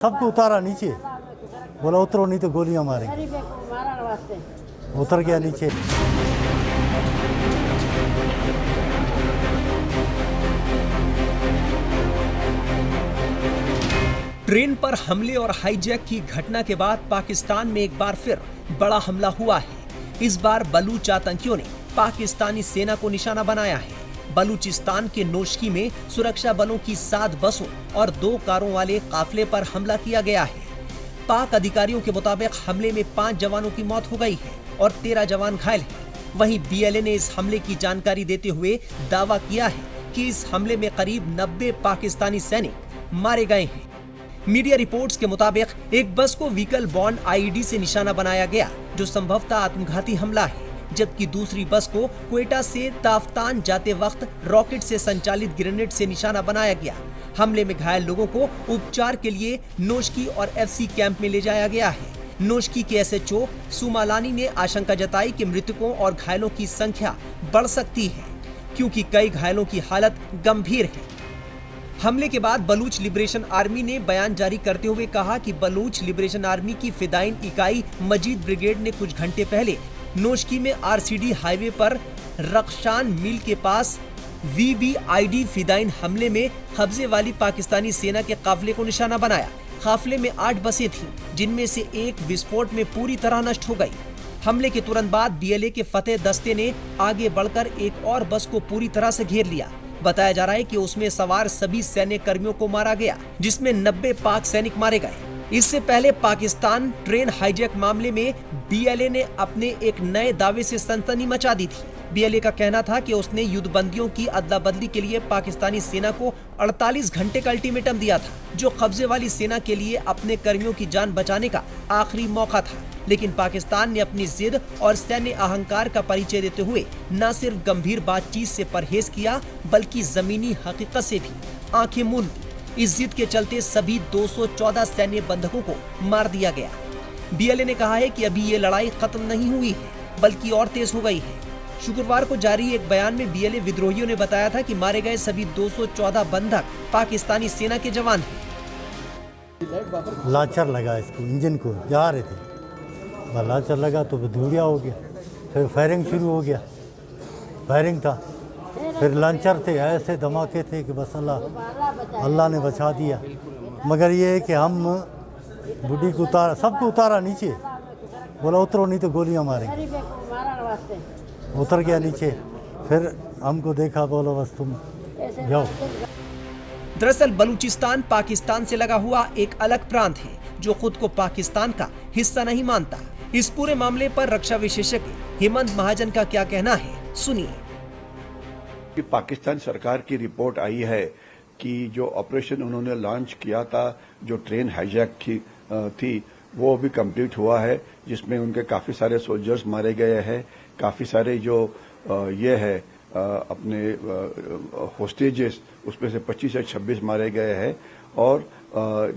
सबको उतारा नीचे, बोला उतरो नहीं तो गोलियां मारेंगे। उतर गया नीचे। ट्रेन पर हमले और हाईजैक की घटना के बाद पाकिस्तान में एक बार फिर बड़ा हमला हुआ है। इस बार बलूच आतंकियों ने पाकिस्तानी सेना को निशाना बनाया है। बलूचिस्तान के नोशकी में सुरक्षा बलों की 7 बसों और 2 कारों वाले काफिले पर हमला किया गया है। पाक अधिकारियों के मुताबिक हमले में 5 जवानों की मौत हो गई है और 13 जवान घायल हैं। वहीं बीएलए ने इस हमले की जानकारी देते हुए दावा किया है कि इस हमले में करीब 90 पाकिस्तानी सैनिक मारे गए हैं। मीडिया रिपोर्ट्स के मुताबिक एक बस को व्हीकल बॉन्ड आईईडी से निशाना बनाया गया, जो संभवतः आत्मघाती हमला है, जबकि दूसरी बस को क्वेटा से ताफ्तान जाते वक्त रॉकेट से संचालित ग्रेनेड से निशाना बनाया गया। हमले में घायल लोगों को उपचार के लिए नोशकी और एफसी कैंप में ले जाया गया है। नोशकी के एसएचओ सुमालानी ने आशंका जताई कि मृतकों और घायलों की संख्या बढ़ सकती है, क्योंकि कई घायलों की हालत गंभीर है। हमले के बाद बलूच लिबरेशन आर्मी ने बयान जारी करते हुए कहा कि बलूच लिबरेशन आर्मी की फिदाइन इकाई मजीद ब्रिगेड ने कुछ घंटे पहले नोशकी में आरसीडी हाईवे पर रक्शान मिल के पास वीबीआईडी फिदाइन हमले में कब्जे वाली पाकिस्तानी सेना के काफिले को निशाना बनाया। काफिले में 8 बसें थीं, जिनमें से एक विस्फोट में पूरी तरह नष्ट हो गई। हमले के तुरंत बाद बीएलए के फतेह दस्ते ने आगे बढ़कर एक और बस को पूरी तरह से घेर लिया। बताया जा रहा है कि उसमें सवार सभी सैन्य कर्मियों को मारा गया, जिसमें 90 पाक सैनिक मारे गए। इससे पहले पाकिस्तान ट्रेन हाईजैक मामले में बीएलए ने अपने एक नए दावे से सनसनी मचा दी थी। बीएलए का कहना था कि उसने युद्धबंदियों की अदला बदली के लिए पाकिस्तानी सेना को 48 घंटे का अल्टीमेटम दिया था, जो कब्जे वाली सेना के लिए अपने कर्मियों की जान बचाने का आखिरी मौका था। लेकिन पाकिस्तान ने अपनी जिद और सैन्य अहंकार का परिचय देते हुए न सिर्फ गंभीर बातचीत से परहेज किया, बल्कि जमीनी हकीकत से भी आंखें मूंद ली। इस जिद के चलते सभी 214 सैन्य बंधकों को मार दिया गया। बीएलए ने कहा है कि अभी ये लड़ाई खत्म नहीं हुई है, बल्कि और तेज हो गई है। शुक्रवार को जारी एक बयान में बीएलए विद्रोहियों ने बताया था कि मारे गए सभी 214 बंधक पाकिस्तानी सेना के जवान हैं। लाचर लगा इसको, इंजन को जा रहे थे, लाचर लगा तो धुड़िया हो गया। फिर फायरिंग शुरू हो गया, फायरिंग था, फिर लॉन्चर थे, ऐसे धमाके थे कि बस अल्लाह ने बचा दिया। मगर ये है कि हम बुढ़ी को उतारा, सबको उतारा नीचे, बोला उतरो नहीं तो गोलियां मारेंगे। उतर गया नीचे, फिर हमको देखा, बोलो बस तुम जाओ। दरअसल बलूचिस्तान पाकिस्तान से लगा हुआ एक अलग प्रांत है, जो खुद को पाकिस्तान का हिस्सा नहीं मानता। इस पूरे मामले पर रक्षा विशेषज्ञ हेमंत महाजन का क्या कहना है, सुनिए। कि पाकिस्तान सरकार की रिपोर्ट आई है कि जो ऑपरेशन उन्होंने लॉन्च किया था, जो ट्रेन हाईजैक थी, वो भी कंप्लीट हुआ है, जिसमें उनके काफी सारे सोल्जर्स मारे गए हैं, काफी सारे जो ये है अपने होस्टेजेस, उसमें से 25 से 26 मारे गए हैं, और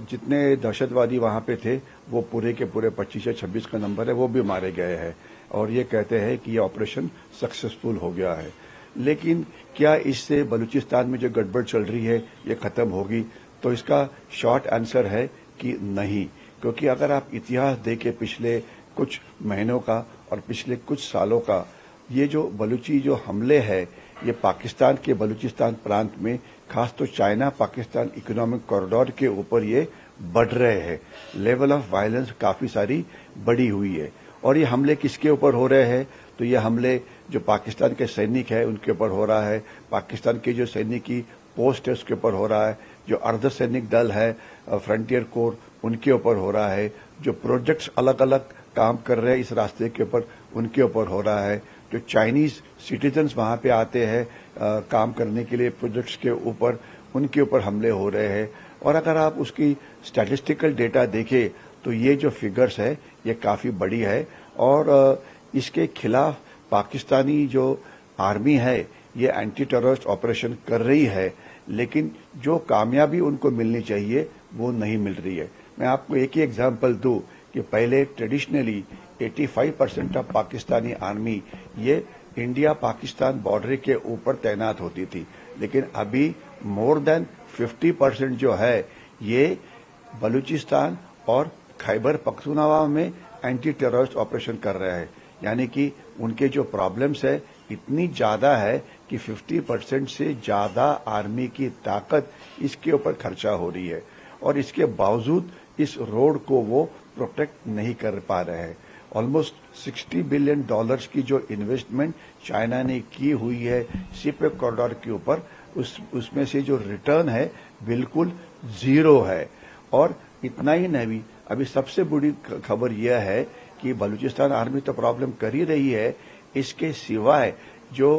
जितने दहशतवादी वहां पे थे वो पूरे के पूरे 25 से 26 का नंबर है, वो भी मारे गए हैं। और ये कहते हैं कि ये ऑपरेशन सक्सेसफुल हो गया है। लेकिन क्या इससे बलूचिस्तान में जो गड़बड़ चल रही है ये खत्म होगी? तो इसका शॉर्ट आंसर है कि नहीं, क्योंकि अगर आप इतिहास देखें पिछले कुछ महीनों का और पिछले कुछ सालों का, ये जो बलूची जो हमले हैं, ये पाकिस्तान के बलूचिस्तान प्रांत में, खास तो चाइना पाकिस्तान इकोनॉमिक कॉरिडोर के ऊपर ये बढ़ रहे हैं। लेवल ऑफ वायलेंस काफी सारी बढ़ी हुई है। और ये हमले किसके ऊपर हो रहे हैं? तो ये हमले जो पाकिस्तान के सैनिक है उनके ऊपर हो रहा है, पाकिस्तान के जो सैनिक की पोस्ट है उसके ऊपर हो रहा है, जो अर्धसैनिक दल है फ्रंटियर कोर उनके ऊपर हो रहा है, जो प्रोजेक्ट्स अलग अलग काम कर रहे हैं इस रास्ते के ऊपर उनके ऊपर हो रहा है, जो चाइनीज सिटीजन्स वहां पे आते हैं काम करने के लिए प्रोजेक्ट्स के ऊपर, उनके ऊपर हमले हो रहे हैं। और अगर आप उसकी स्टैटिस्टिकल डेटा देखें तो ये जो फिगर्स है ये काफी बड़ी है। और इसके खिलाफ पाकिस्तानी जो आर्मी है ये एंटी टेररिस्ट ऑपरेशन कर रही है, लेकिन जो कामयाबी उनको मिलनी चाहिए वो नहीं मिल रही है। मैं आपको एक ही एग्जांपल दूं कि पहले ट्रेडिशनली 85% ऑफ पाकिस्तानी आर्मी ये इंडिया पाकिस्तान बॉर्डर के ऊपर तैनात होती थी, लेकिन अभी मोर देन 50% जो है ये बलूचिस्तान और खैबर पख्तूनख्वा में एंटी टेररिस्ट ऑपरेशन कर रहे हैं। यानी कि उनके जो प्रॉब्लम्स है इतनी ज्यादा है कि 50% से ज्यादा आर्मी की ताकत इसके ऊपर खर्चा हो रही है और इसके बावजूद इस रोड को वो प्रोटेक्ट नहीं कर पा रहे हैं। ऑलमोस्ट $60 बिलियन की जो इन्वेस्टमेंट चाइना ने की हुई है सीपेक कॉरिडोर के ऊपर, उसमें से जो रिटर्न है बिल्कुल जीरो है। और इतना ही नहीं, अभी सबसे बड़ी खबर यह है कि बलूचिस्तान आर्मी तो प्रॉब्लम कर ही रही है, इसके सिवाय जो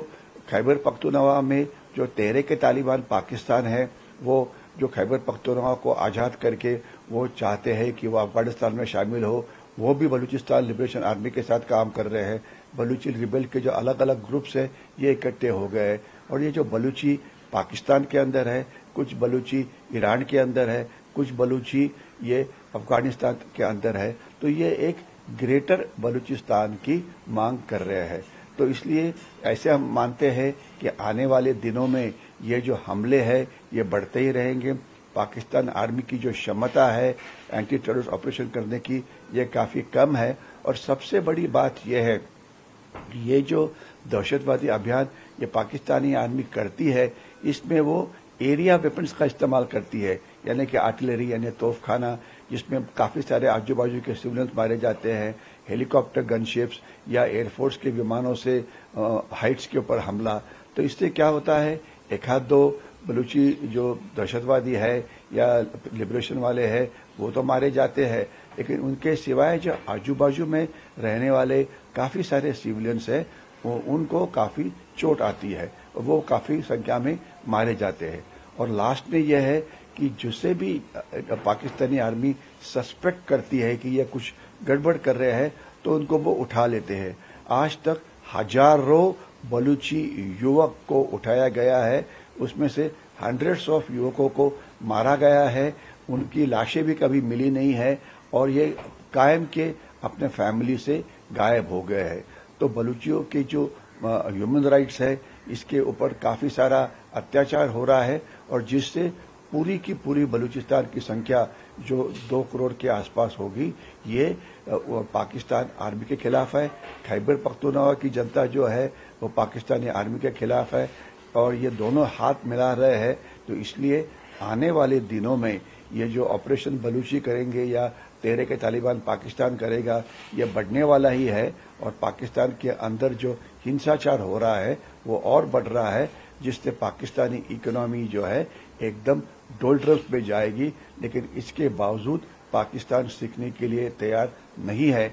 खैबर पख्तूनख्वा में जो तहरीक तालिबान पाकिस्तान है, वो जो खैबर पख्तूनख्वा को आज़ाद करके वो चाहते हैं कि वो अफगानिस्तान में शामिल हो, वो भी बलूचिस्तान लिबरेशन आर्मी के साथ काम कर रहे हैं। बलूची रिबेल के जो अलग अलग ग्रुप्स है ये इकट्ठे हो गए और ये जो बलूची पाकिस्तान के अंदर है, कुछ बलूची ईरान के अंदर है, कुछ बलूची ये अफगानिस्तान के अंदर है, तो ये एक ग्रेटर बलूचिस्तान की मांग कर रहे हैं। तो इसलिए ऐसे हम मानते हैं कि आने वाले दिनों में ये जो हमले हैं ये बढ़ते ही रहेंगे। पाकिस्तान आर्मी की जो क्षमता है एंटी टेररिस्ट ऑपरेशन करने की ये काफी कम है। और सबसे बड़ी बात यह है कि ये जो दहशतवादी अभियान ये पाकिस्तानी आर्मी करती है, इसमें वो एरिया वेपन्स का इस्तेमाल करती है, यानी कि आर्टिलरी यानी तोपखाना, जिसमें काफी सारे आजू बाजू के सिविलियंस मारे जाते हैं, हेलीकॉप्टर गनशिप्स या एयरफोर्स के विमानों से हाइट्स के ऊपर हमला। तो इससे क्या होता है, एक आध दो बलूची जो दहशतवादी है या लिबरेशन वाले हैं वो तो मारे जाते हैं, लेकिन उनके सिवाय जो आजू बाजू में रहने वाले काफी सारे सिविलियंस हैं उनको काफी चोट आती है, वो काफी संख्या में मारे जाते हैं। और लास्ट में यह है कि जिसे भी पाकिस्तानी आर्मी सस्पेक्ट करती है कि ये कुछ गड़बड़ कर रहे हैं तो उनको वो उठा लेते हैं। आज तक हजारों बलूची युवक को उठाया गया है, उसमें से हंड्रेड्स ऑफ युवकों को मारा गया है, उनकी लाशें भी कभी मिली नहीं है और ये कायम के अपने फैमिली से गायब हो गए हैं। तो बलूचियों के जो ह्यूमन राइट्स है इसके ऊपर काफी सारा अत्याचार हो रहा है और जिससे पूरी की पूरी बलूचिस्तान की संख्या जो 2 करोड़ के आसपास होगी ये पाकिस्तान आर्मी के खिलाफ है। खैबर पख्तूनख्वा की जनता जो है वो पाकिस्तानी आर्मी के खिलाफ है और ये दोनों हाथ मिला रहे हैं। तो इसलिए आने वाले दिनों में ये जो ऑपरेशन बलूची करेंगे या तहरीक तालिबान पाकिस्तान करेगा ये बढ़ने वाला ही है और पाकिस्तान के अंदर जो हिंसाचार हो रहा है वो और बढ़ रहा है, जिससे पाकिस्तानी इकोनॉमी जो है एकदम डोल्ड्रम्स में जाएगी। लेकिन इसके बावजूद पाकिस्तान सीखने के लिए तैयार नहीं है।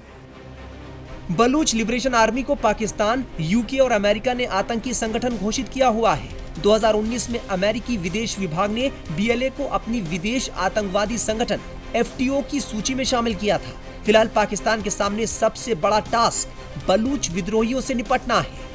बलूच लिबरेशन आर्मी को पाकिस्तान, यूके और अमेरिका ने आतंकी संगठन घोषित किया हुआ है। 2019 में अमेरिकी विदेश विभाग ने बीएलए को अपनी विदेश आतंकवादी संगठन FTO की सूची में शामिल किया था। फिलहाल पाकिस्तान के सामने सबसे बड़ा टास्क बलूच विद्रोहियों से निपटना है।